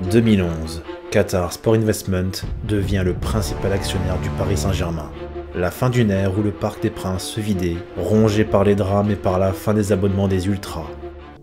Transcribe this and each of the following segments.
2011, Qatar Sport Investment devient le principal actionnaire du Paris Saint-Germain. La fin d'une ère où le Parc des Princes se vidait, rongé par les drames et par la fin des abonnements des ultras.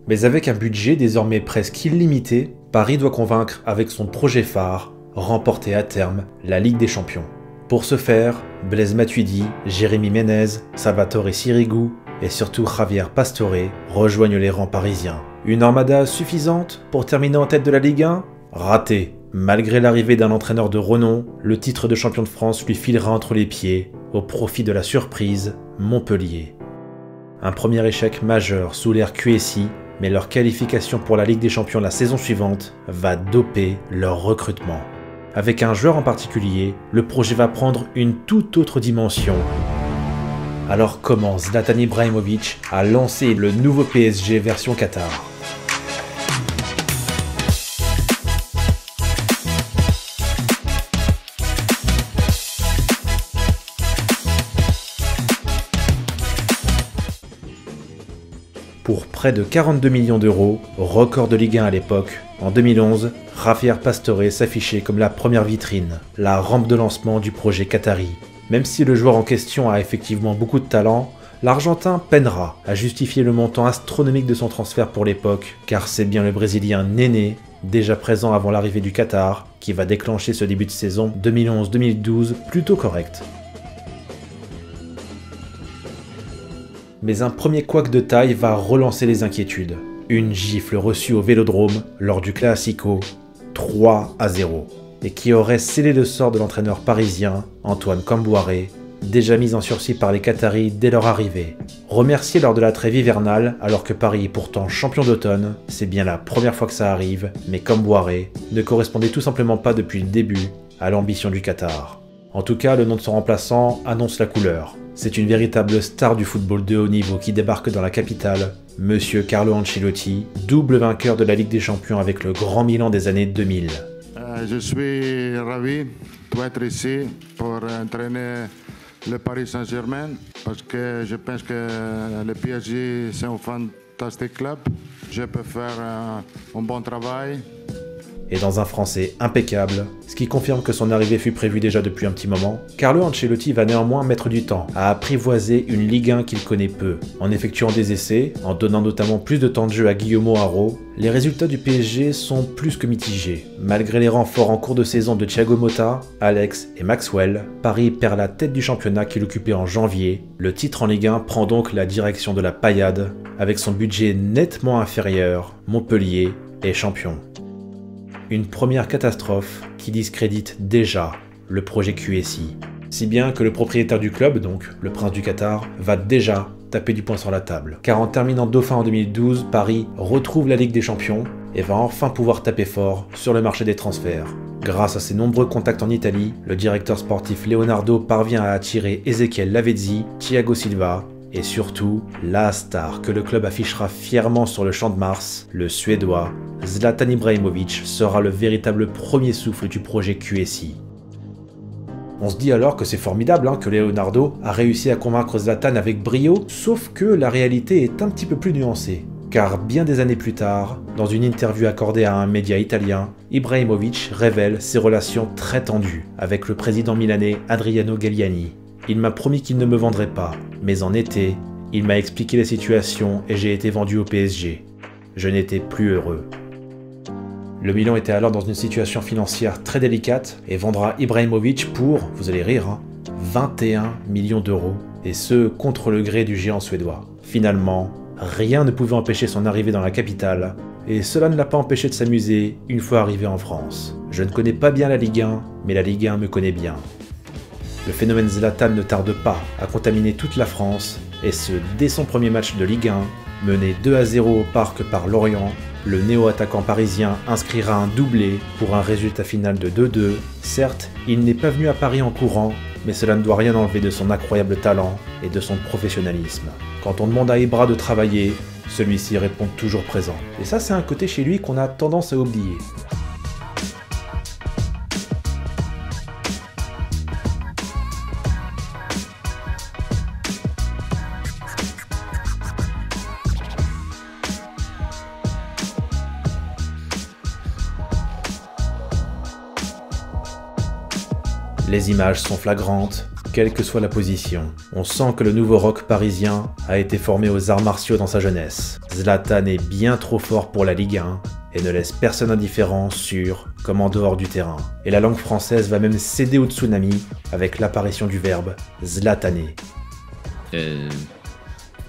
Mais avec un budget désormais presque illimité, Paris doit convaincre avec son projet phare, remporter à terme la Ligue des Champions. Pour ce faire, Blaise Matuidi, Jérémy Ménez, Salvatore Sirigu et surtout Javier Pastore rejoignent les rangs parisiens. Une armada suffisante pour terminer en tête de la Ligue 1 ? Raté. Malgré l'arrivée d'un entraîneur de renom, le titre de champion de France lui filera entre les pieds, au profit de la surprise Montpellier. Un premier échec majeur sous l'ère QSI, mais leur qualification pour la Ligue des Champions la saison suivante va doper leur recrutement. Avec un joueur en particulier, le projet va prendre une toute autre dimension. Alors comment Zlatan Ibrahimovic a lancé le nouveau PSG version Qatar ? Pour près de 42 millions d'euros, record de Ligue 1 à l'époque, en 2011, Javier Pastore s'affichait comme la première vitrine, la rampe de lancement du projet qatari. Même si le joueur en question a effectivement beaucoup de talent, l'Argentin peinera à justifier le montant astronomique de son transfert pour l'époque, car c'est bien le Brésilien Néné, déjà présent avant l'arrivée du Qatar, qui va déclencher ce début de saison 2011-2012 plutôt correct. Mais un premier couac de taille va relancer les inquiétudes. Une gifle reçue au Vélodrome lors du Classico, 3-0, et qui aurait scellé le sort de l'entraîneur parisien, Antoine Kombouaré, déjà mis en sursis par les Qataris dès leur arrivée. Remercié lors de la trêve hivernale, alors que Paris est pourtant champion d'automne, c'est bien la première fois que ça arrive, mais Kombouaré ne correspondait tout simplement pas depuis le début à l'ambition du Qatar. En tout cas, le nom de son remplaçant annonce la couleur. C'est une véritable star du football de haut niveau qui débarque dans la capitale, Monsieur Carlo Ancelotti, double vainqueur de la Ligue des Champions avec le Grand Milan des années 2000. Je suis ravi d'être ici pour entraîner le Paris Saint-Germain parce que je pense que le PSG c'est un fantastique club. Je peux faire un bon travail. Et dans un français impeccable, ce qui confirme que son arrivée fut prévue déjà depuis un petit moment, Carlo Ancelotti va néanmoins mettre du temps à apprivoiser une Ligue 1 qu'il connaît peu. En effectuant des essais, en donnant notamment plus de temps de jeu à Guillermo Haro, les résultats du PSG sont plus que mitigés. Malgré les renforts en cours de saison de Thiago Motta, Alex et Maxwell, Paris perd la tête du championnat qu'il occupait en janvier. Le titre en Ligue 1 prend donc la direction de la paillade, avec son budget nettement inférieur, Montpellier est champion. Une première catastrophe qui discrédite déjà le projet QSI. Si bien que le propriétaire du club, donc le prince du Qatar, va déjà taper du poing sur la table. Car en terminant dauphin en 2012, Paris retrouve la Ligue des Champions et va enfin pouvoir taper fort sur le marché des transferts. Grâce à ses nombreux contacts en Italie, le directeur sportif Leonardo parvient à attirer Ezequiel Lavezzi, Thiago Silva, et surtout, la star que le club affichera fièrement sur le champ de Mars, le Suédois, Zlatan Ibrahimovic sera le véritable premier souffle du projet QSI. On se dit alors que c'est formidable que Leonardo a réussi à convaincre Zlatan avec brio, sauf que la réalité est un petit peu plus nuancée. Car bien des années plus tard, dans une interview accordée à un média italien, Ibrahimovic révèle ses relations très tendues avec le président milanais Adriano Galliani. Il m'a promis qu'il ne me vendrait pas, mais en été, il m'a expliqué la situation et j'ai été vendu au PSG. Je n'étais plus heureux. Le Milan était alors dans une situation financière très délicate et vendra Ibrahimovic pour, vous allez rire, 21 millions d'euros, et ce contre le gré du géant suédois. Finalement, rien ne pouvait empêcher son arrivée dans la capitale, et cela ne l'a pas empêché de s'amuser une fois arrivé en France. Je ne connais pas bien la Ligue 1, mais la Ligue 1 me connaît bien. Le phénomène Zlatan ne tarde pas à contaminer toute la France, et ce dès son premier match de Ligue 1, mené 2-0 au Parc par Lorient, le néo-attaquant parisien inscrira un doublé pour un résultat final de 2-2. Certes, il n'est pas venu à Paris en courant, mais cela ne doit rien enlever de son incroyable talent et de son professionnalisme. Quand on demande à Ibra de travailler, celui-ci répond toujours présent. Et ça, c'est un côté chez lui qu'on a tendance à oublier. Les images sont flagrantes, quelle que soit la position. On sent que le nouveau rock parisien a été formé aux arts martiaux dans sa jeunesse. Zlatan est bien trop fort pour la Ligue 1 et ne laisse personne indifférent sur comme en dehors du terrain. Et la langue française va même céder au tsunami avec l'apparition du verbe zlataner.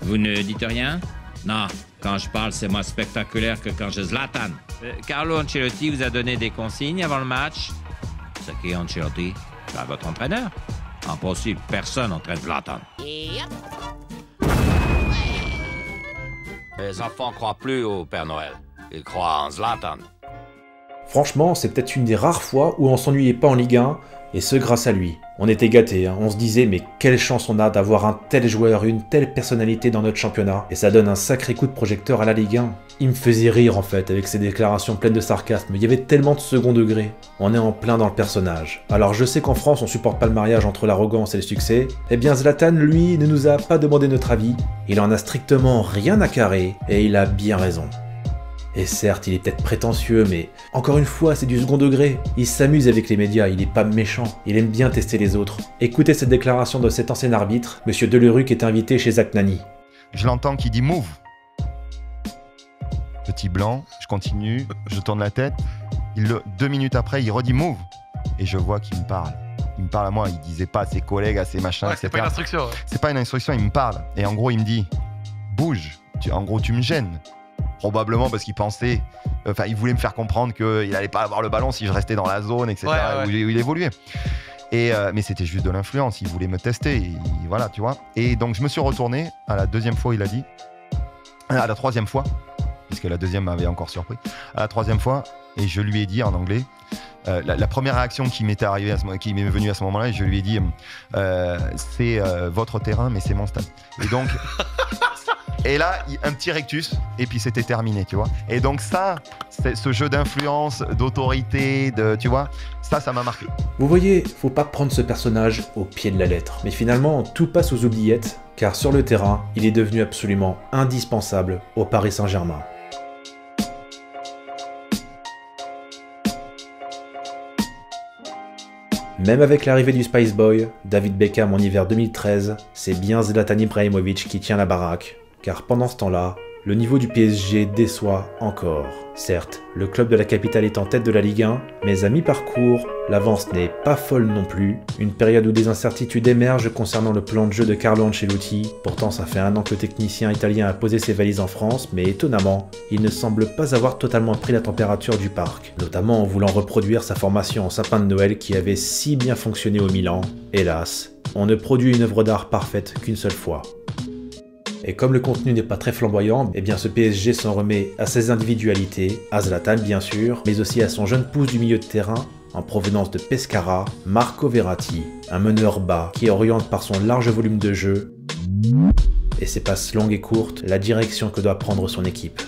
Vous ne dites rien? Non, quand je parle, c'est moins spectaculaire que quand je zlatan. Carlo Ancelotti vous a donné des consignes avant le match? Ce qui est Ancelotti? Ben, votre entraîneur. Impossible, personne entraîne Zlatan. Les enfants croient plus au Père Noël. Ils croient en Zlatan. Franchement, c'est peut-être une des rares fois où on s'ennuyait pas en Ligue 1, et ce grâce à lui. On était gâtés, hein. On se disait mais quelle chance on a d'avoir un tel joueur, une telle personnalité dans notre championnat, et ça donne un sacré coup de projecteur à la Ligue 1. Il me faisait rire en fait avec ses déclarations pleines de sarcasme, il y avait tellement de second degré. On est en plein dans le personnage. Alors je sais qu'en France on supporte pas le mariage entre l'arrogance et le succès, eh bien Zlatan lui ne nous a pas demandé notre avis, il en a strictement rien à carrer, et il a bien raison. Et certes, il est peut-être prétentieux, mais encore une fois, c'est du second degré. Il s'amuse avec les médias, il est pas méchant, il aime bien tester les autres. Écoutez cette déclaration de cet ancien arbitre, Monsieur Delerue, qui est invité chez Zach Nani. Je l'entends qui dit « move ». Petit blanc, je continue, je tourne la tête. 2 minutes après, il redit « move ». Et je vois qu'il me parle. Il me parle à moi, il disait pas à ses collègues, à ses machins, etc. C'est pas une instruction. Ouais. C'est pas une instruction, il me parle. Et en gros, il me dit « bouge ». En gros, tu me gênes. Probablement parce qu'il pensait, il voulait me faire comprendre qu'il n'allait pas avoir le ballon si je restais dans la zone, etc. Où il évoluait. Mais c'était juste de l'influence, il voulait me tester, et voilà, tu vois. Et donc je me suis retourné à la deuxième fois, il a dit, à la troisième fois, puisque la deuxième m'avait encore surpris, à la troisième fois, et je lui ai dit en anglais, la première réaction qui m'était arrivée, qui m'est venue à ce moment-là, je lui ai dit, c'est votre terrain, mais c'est mon stade. Et donc. Et là, un petit rectus, et puis c'était terminé, tu vois. Et donc ça, ce jeu d'influence, d'autorité, tu vois, ça m'a marqué. Vous voyez, faut pas prendre ce personnage au pied de la lettre. Mais finalement, tout passe aux oubliettes, car sur le terrain, il est devenu absolument indispensable au Paris Saint-Germain. Même avec l'arrivée du Spice Boy, David Beckham en hiver 2013, c'est bien Zlatan Ibrahimovic qui tient la baraque. Car pendant ce temps-là, le niveau du PSG déçoit encore. Certes, le club de la capitale est en tête de la Ligue 1, mais à mi-parcours, l'avance n'est pas folle non plus. Une période où des incertitudes émergent concernant le plan de jeu de Carlo Ancelotti. Pourtant, ça fait 1 an que le technicien italien a posé ses valises en France, mais étonnamment, il ne semble pas avoir totalement pris la température du parc. Notamment en voulant reproduire sa formation en sapin de Noël qui avait si bien fonctionné au Milan. Hélas, on ne produit une œuvre d'art parfaite qu'une seule fois. Et comme le contenu n'est pas très flamboyant, eh bien ce PSG s'en remet à ses individualités, à Zlatan bien sûr, mais aussi à son jeune pouce du milieu de terrain, en provenance de Pescara, Marco Verratti, un meneur bas qui oriente par son large volume de jeu, et ses passes longues et courtes, la direction que doit prendre son équipe.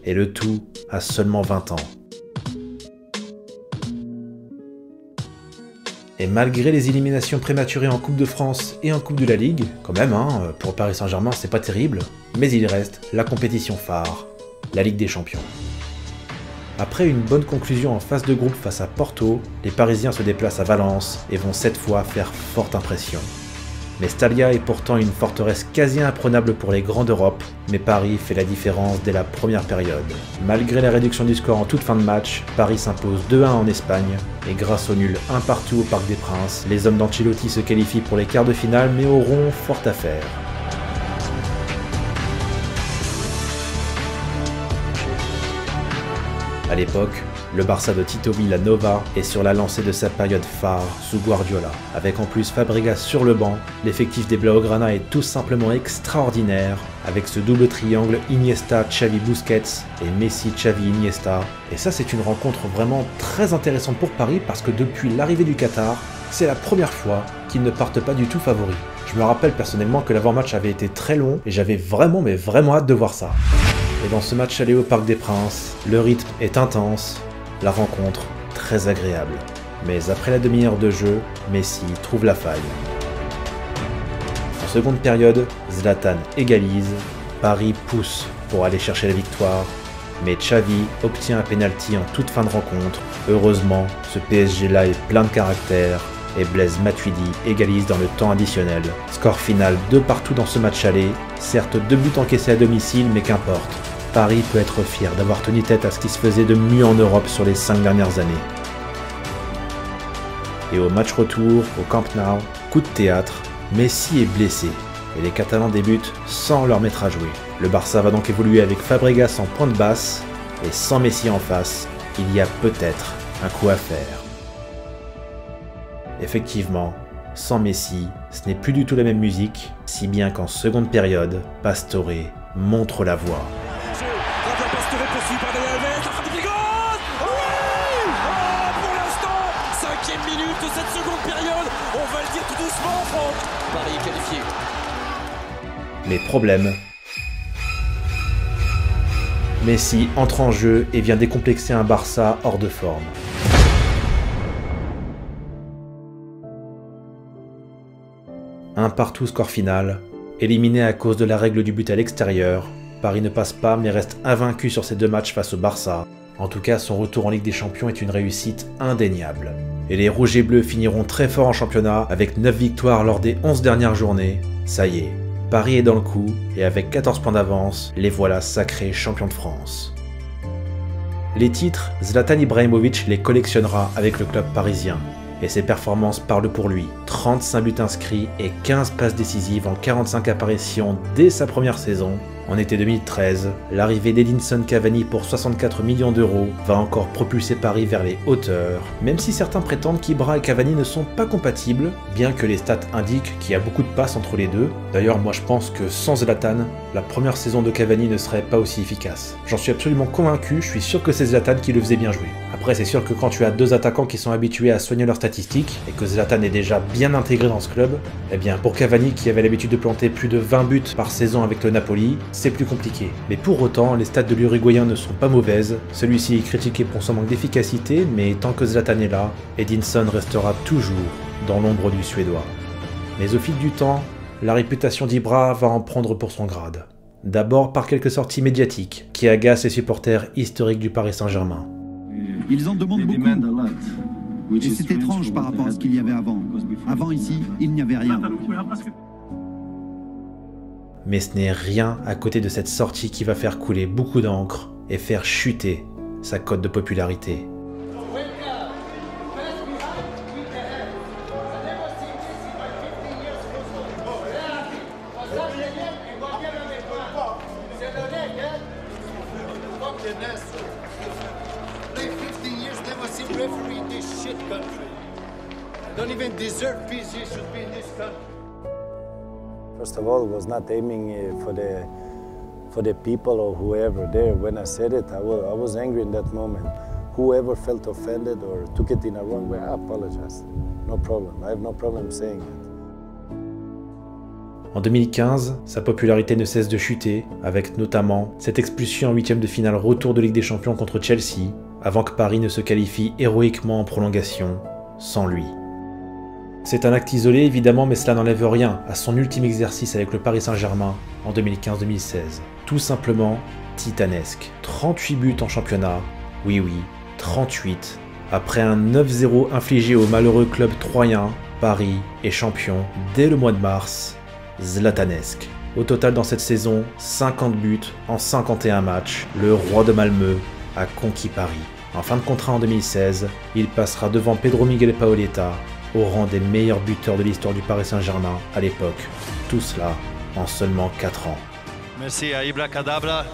Et le tout à seulement 20 ans. Et malgré les éliminations prématurées en Coupe de France et en Coupe de la Ligue, quand même, pour Paris Saint-Germain c'est pas terrible, mais il reste la compétition phare, la Ligue des Champions. Après une bonne conclusion en phase de groupe face à Porto, les Parisiens se déplacent à Valence et vont cette fois faire forte impression. Mais Stabia est pourtant une forteresse quasi imprenable pour les grands d'Europe, mais Paris fait la différence dès la première période. Malgré la réduction du score en toute fin de match, Paris s'impose 2-1 en Espagne, et grâce au nul 1 partout au Parc des Princes, les hommes d'Ancelotti se qualifient pour les quarts de finale mais auront fort à faire. À l'époque, le Barça de Tito Vilanova est sur la lancée de sa période phare sous Guardiola. Avec en plus Fabregas sur le banc, l'effectif des Blaugrana est tout simplement extraordinaire, avec ce double triangle Iniesta-Xavi-Busquets et Messi-Xavi-Iniesta. Et ça c'est une rencontre vraiment très intéressante pour Paris parce que depuis l'arrivée du Qatar, c'est la première fois qu'ils ne partent pas du tout favoris. Je me rappelle personnellement que l'avant-match avait été très long et j'avais vraiment hâte de voir ça. Et dans ce match aller au Parc des Princes, le rythme est intense, la rencontre très agréable. Mais après la demi-heure de jeu, Messi trouve la faille. En seconde période, Zlatan égalise, Paris pousse pour aller chercher la victoire, mais Xavi obtient un penalty en toute fin de rencontre. Heureusement, ce PSG-là est plein de caractère et Blaise Matuidi égalise dans le temps additionnel. Score final 2 partout dans ce match aller, certes 2 buts encaissés à domicile, mais qu'importe. Paris peut être fier d'avoir tenu tête à ce qui se faisait de mieux en Europe sur les 5 dernières années. Et au match retour, au Camp Nou, coup de théâtre, Messi est blessé et les Catalans débutent sans leur maître à jouer. Le Barça va donc évoluer avec Fabregas en pointe basse et sans Messi en face, il y a peut-être un coup à faire. Effectivement, sans Messi, ce n'est plus du tout la même musique, si bien qu'en seconde période, Pastore montre la voie. Pastore poursuivi par Dani Alves, la frappe de Bigos. Oui, pour l'instant, 5e minute de cette seconde période, on va le dire tout doucement, Franck. Paris est qualifié. Mais problème, Messi entre en jeu et vient décomplexer un Barça hors de forme. Un partout score final, éliminé à cause de la règle du but à l'extérieur, Paris ne passe pas mais reste invaincu sur ces 2 matchs face au Barça. En tout cas, son retour en Ligue des Champions est une réussite indéniable. Et les Rouges et Bleus finiront très fort en championnat avec 9 victoires lors des 11 dernières journées. Ça y est, Paris est dans le coup et avec 14 points d'avance, les voilà sacrés champions de France. Les titres, Zlatan Ibrahimovic les collectionnera avec le club parisien. Et ses performances parlent pour lui. 35 buts inscrits et 15 passes décisives en 45 apparitions dès sa première saison. En été 2013, l'arrivée d'Edinson Cavani pour 64 millions d'euros va encore propulser Paris vers les hauteurs, même si certains prétendent qu'Ibra et Cavani ne sont pas compatibles, bien que les stats indiquent qu'il y a beaucoup de passes entre les deux. D'ailleurs, moi je pense que sans Zlatan, la première saison de Cavani ne serait pas aussi efficace. J'en suis absolument convaincu, je suis sûr que c'est Zlatan qui le faisait bien jouer. Après, c'est sûr que quand tu as 2 attaquants qui sont habitués à soigner leurs statistiques, et que Zlatan est déjà bien intégré dans ce club, eh bien pour Cavani qui avait l'habitude de planter plus de 20 buts par saison avec le Napoli, c'est plus compliqué. Mais pour autant, les stats de l'Uruguayen ne sont pas mauvaises, celui-ci est critiqué pour son manque d'efficacité, mais tant que Zlatan est là, Edinson restera toujours dans l'ombre du Suédois. Mais au fil du temps, la réputation d'Ibra va en prendre pour son grade. D'abord par quelques sorties médiatiques, qui agacent les supporters historiques du Paris Saint-Germain. Ils en demandent beaucoup. Et c'est étrange par rapport à ce qu'il y avait avant. Avant ici, il n'y avait rien. Mais ce n'est rien à côté de cette sortie qui va faire couler beaucoup d'encre et faire chuter sa cote de popularité. First of all, I was not aiming for the people or whoever there. When I said it, I was angry in that moment. Whoever felt offended or took it in a wrong way, I apologize. No problem. I have no problem saying it. En 2015, sa popularité ne cesse de chuter, avec notamment cette expulsion en 8e de finale retour de Ligue des Champions contre Chelsea, avant que Paris ne se qualifie héroïquement en prolongation, sans lui. C'est un acte isolé évidemment, mais cela n'enlève rien à son ultime exercice avec le Paris Saint-Germain en 2015-2016. Tout simplement titanesque. 38 buts en championnat, oui, 38. Après un 9-0 infligé au malheureux club troyen, Paris est champion dès le mois de mars. Zlatanesque. Au total dans cette saison, 50 buts en 51 matchs. Le roi de Malmö a conquis Paris. En fin de contrat en 2016, il passera devant Pedro Miguel Paoletta au rang des meilleurs buteurs de l'histoire du Paris Saint-Germain à l'époque. Tout cela en seulement 4 ans. Merci à Ibra Cadabra.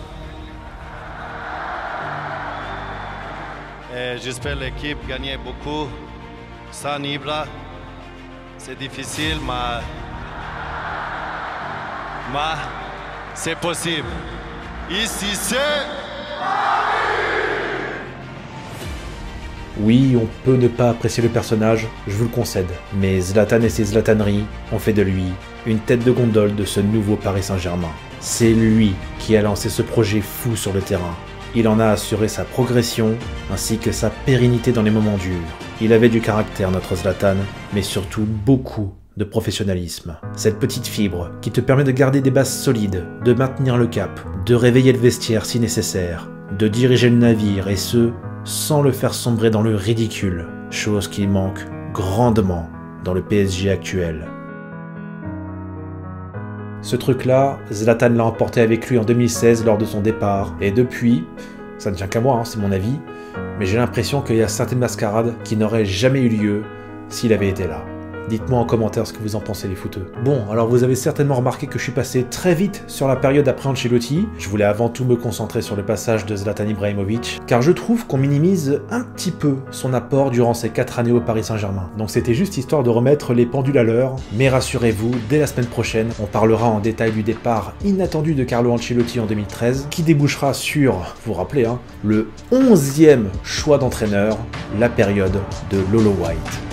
J'espère que l'équipe gagne beaucoup. Sans Ibra, c'est difficile, mais c'est possible. Ici, c'est... Oui, on peut ne pas apprécier le personnage, je vous le concède, mais Zlatan et ses Zlataneries ont fait de lui une tête de gondole de ce nouveau Paris Saint-Germain. C'est lui qui a lancé ce projet fou sur le terrain. Il en a assuré sa progression ainsi que sa pérennité dans les moments durs. Il avait du caractère, notre Zlatan, mais surtout beaucoup de professionnalisme. Cette petite fibre qui te permet de garder des bases solides, de maintenir le cap, de réveiller le vestiaire si nécessaire, de diriger le navire et ce, sans le faire sombrer dans le ridicule, chose qui manque grandement dans le PSG actuel. Ce truc-là, Zlatan l'a emporté avec lui en 2016 lors de son départ, et depuis, ça ne tient qu'à moi, hein, c'est mon avis, mais j'ai l'impression qu'il y a certaines mascarades qui n'auraient jamais eu lieu s'il avait été là. Dites-moi en commentaire ce que vous en pensez les footeux. Bon, alors vous avez certainement remarqué que je suis passé très vite sur la période après Ancelotti. Je voulais avant tout me concentrer sur le passage de Zlatan Ibrahimovic, car je trouve qu'on minimise un petit peu son apport durant ces 4 années au Paris Saint-Germain. Donc c'était juste histoire de remettre les pendules à l'heure, mais rassurez-vous, dès la semaine prochaine, on parlera en détail du départ inattendu de Carlo Ancelotti en 2013, qui débouchera sur, vous vous rappelez, hein, le 11e choix d'entraîneur, la période de Lolo White.